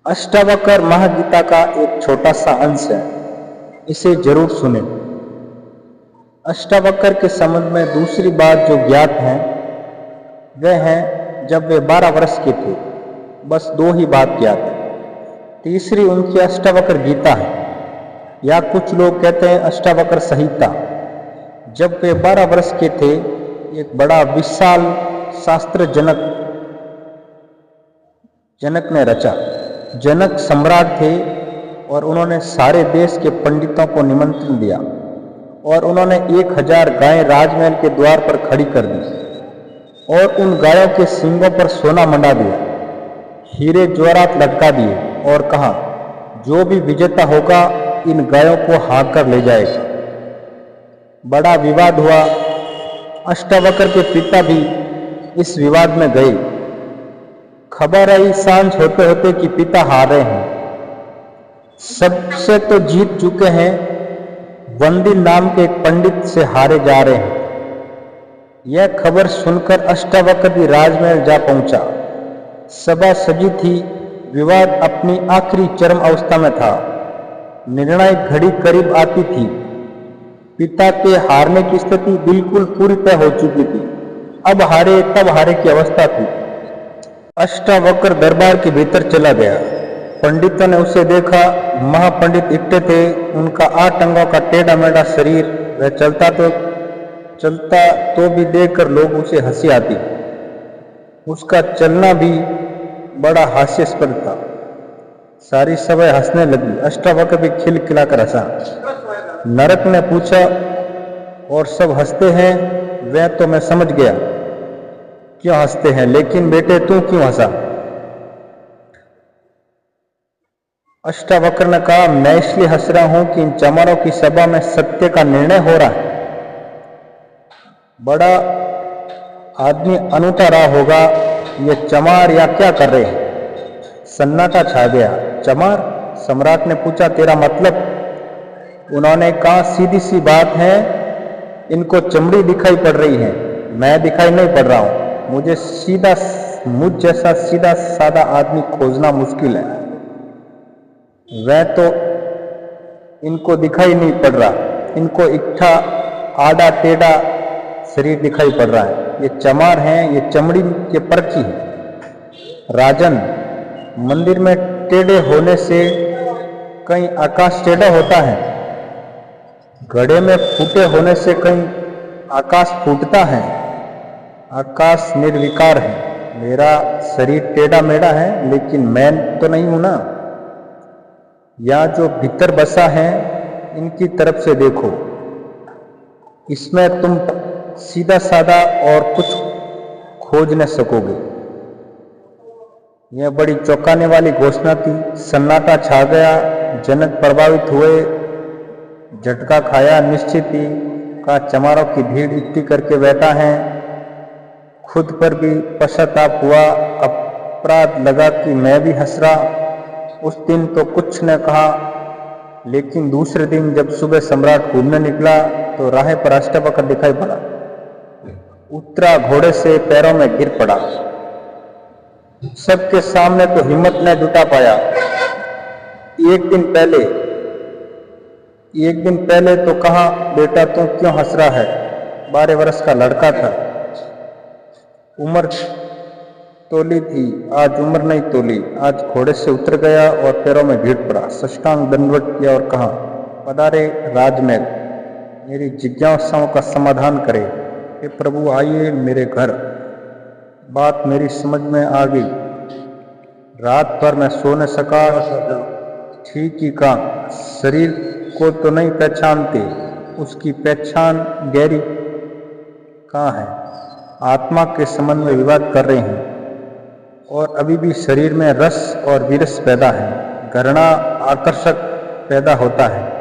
अष्टावक्र महागीता का एक छोटा सा अंश है, इसे जरूर सुने। अष्टावक्र के संबंध में दूसरी बात जो ज्ञात है वह है जब वे 12 वर्ष के थे। बस 2 ही बात ज्ञात है। तीसरी उनकी अष्टावक्र गीता है, या कुछ लोग कहते हैं अष्टावक्र संहिता। जब वे 12 वर्ष के थे, एक बड़ा विशाल शास्त्र जनक ने रचा। जनक सम्राट थे और उन्होंने सारे देश के पंडितों को निमंत्रण दिया और उन्होंने 1000 गायें राजमहल के द्वार पर खड़ी कर दी और उन गायों के सींगों पर सोना मंडा दिया, हीरे जवाहरात लटका दिए और कहा, जो भी विजेता होगा इन गायों को हाँक कर ले जाएगा। बड़ा विवाद हुआ। अष्टावक्र के पिता भी इस विवाद में गए। खबर आई सांझ होते होते कि पिता हारे हैं, सबसे तो जीत चुके हैं, वंदी नाम के एक पंडित से हारे जा रहे हैं। यह खबर सुनकर अष्टावक्र भी राजमहल जा पहुंचा। सभा सजी थी, विवाद अपनी आखिरी चरम अवस्था में था। निर्णायक घड़ी करीब आती थी। पिता के हारने की स्थिति बिल्कुल पूरी तरह हो चुकी थी। अब हारे तब हारे की अवस्था थी। अष्टावक्र दरबार के भीतर चला गया। पंडितों ने उसे देखा। महापंडित इकट्ठे थे। उनका 8 अंगों का टेढ़ा मेढ़ा शरीर, वह चलता तो भी देखकर लोग उसे हंसी आती। उसका चलना भी बड़ा हास्यास्पद था। सारी सभा हंसने लगी। अष्टावक्र भी खिलखिलाकर हंसा। नरक ने पूछा, और सब हंसते हैं? वह तो मैं समझ गया क्यों हंसते हैं, लेकिन बेटे तू क्यों हंसा? अष्टावक्र ने कहा, मैं इसलिए हंस रहा हूं कि इन चमारों की सभा में सत्य का निर्णय हो रहा है। बड़ा आदमी अनूठा रहा होगा, ये चमार या क्या कर रहे हैं? सन्नाटा छा गया। चमार? सम्राट ने पूछा, तेरा मतलब? उन्होंने कहा, सीधी सी बात है, इनको चमड़ी दिखाई पड़ रही है, मैं दिखाई नहीं पड़ रहा हूं। मुझ जैसा सीधा साधा आदमी खोजना मुश्किल है। वह तो इनको दिखाई नहीं पड़ रहा, इनको इकट्ठा आड़ा टेढ़ा शरीर दिखाई पड़ रहा है। ये चमार हैं, ये चमड़ी के परखी है। राजन, मंदिर में टेढ़े होने से कहीं आकाश टेढ़ा होता है, घड़े में फूटे होने से कहीं आकाश फूटता है। आकाश निर्विकार है। मेरा शरीर टेढ़ा मेढ़ा है, लेकिन मैं तो नहीं हूं ना। या जो भीतर बसा है, इनकी तरफ से देखो, इसमें तुम सीधा साधा और कुछ खोज न सकोगे। यह बड़ी चौंकाने वाली घोषणा थी। सन्नाटा छा गया। जनक प्रभावित हुए, झटका खाया। निश्चित ही का चमारों की भीड़ इकट्ठी करके बैठा है। खुद पर भी पश्चाताप हुआ। अपराध लगा कि मैं भी हंस रहा। उस दिन तो कुछ न कहा, लेकिन दूसरे दिन जब सुबह सम्राट घूमने निकला तो राह पर अष्टावक्र दिखाई पड़ा। उतरा घोड़े से, पैरों में गिर पड़ा। सबके सामने तो हिम्मत न जुटा पाया। एक दिन पहले तो कहा, बेटा तू क्यों हंस रहा है? 12 वर्ष का लड़का था। उम्र तोली थी, आज उम्र नहीं तोली। आज घोड़े से उतर गया और पैरों में गिर पड़ा। साष्टांग दंडवत किया और कहा, पधारे राजमहल, मेरी जिज्ञासाओं का समाधान करे। हे प्रभु, आइए मेरे घर। बात मेरी समझ में आ गई। रात भर मैं सो न सका। ठीक ही कहा, शरीर को तो नहीं पहचानते, उसकी पहचान गहरी कहाँ है? आत्मा के संबंध में विवाद कर रहे हैं और अभी भी शरीर में रस और विरस पैदा है। घृणा आकर्षक पैदा होता है।